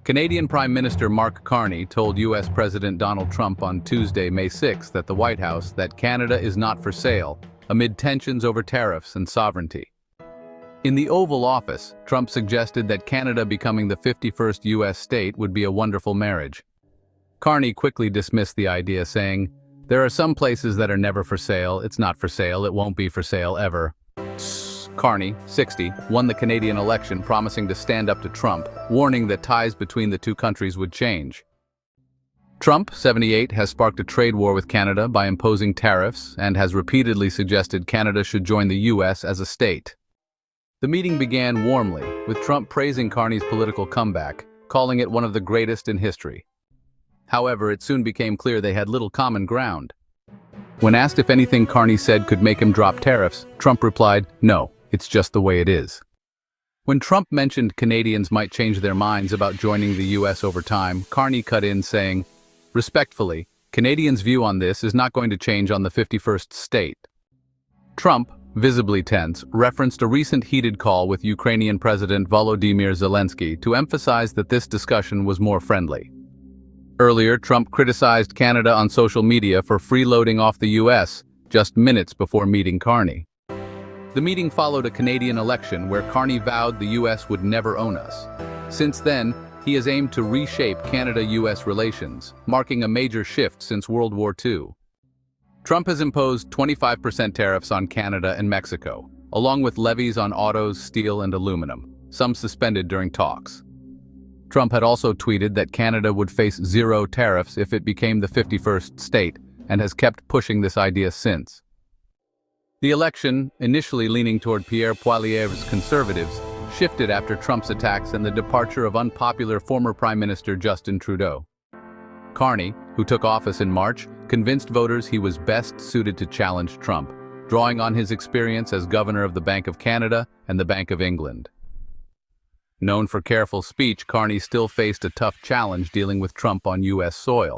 Canadian Prime Minister Mark Carney told U.S. President Donald Trump on Tuesday, May 6, at the White House that Canada is not for sale, amid tensions over tariffs and sovereignty. In the Oval Office, Trump suggested that Canada becoming the 51st U.S. state would be a wonderful marriage. Carney quickly dismissed the idea, saying, "There are some places that are never for sale, it's not for sale, it won't be for sale ever." Carney, 60, won the Canadian election promising to stand up to Trump, warning that ties between the two countries would change. Trump, 78, has sparked a trade war with Canada by imposing tariffs and has repeatedly suggested Canada should join the U.S. as a state. The meeting began warmly, with Trump praising Carney's political comeback, calling it one of the greatest in history. However, it soon became clear they had little common ground. When asked if anything Carney said could make him drop tariffs, Trump replied, "No, it's just the way it is." When Trump mentioned Canadians might change their minds about joining the U.S. over time, Carney cut in saying, "Respectfully, Canadians' view on this is not going to change on the 51st state." Trump, visibly tense, referenced a recent heated call with Ukrainian President Volodymyr Zelensky to emphasize that this discussion was more friendly. Earlier, Trump criticized Canada on social media for freeloading off the U.S. just minutes before meeting Carney. The meeting followed a Canadian election where Carney vowed the U.S. would never own us. Since then, he has aimed to reshape Canada-U.S. relations, marking a major shift since World War II. Trump has imposed 25% tariffs on Canada and Mexico, along with levies on autos, steel, and aluminum, some suspended during talks. Trump had also tweeted that Canada would face zero tariffs if it became the 51st state, and has kept pushing this idea since. The election, initially leaning toward Pierre Poilievre's Conservatives, shifted after Trump's attacks and the departure of unpopular former Prime Minister Justin Trudeau. Carney, who took office in March, convinced voters he was best suited to challenge Trump, drawing on his experience as governor of the Bank of Canada and the Bank of England. Known for careful speech, Carney still faced a tough challenge dealing with Trump on U.S. soil.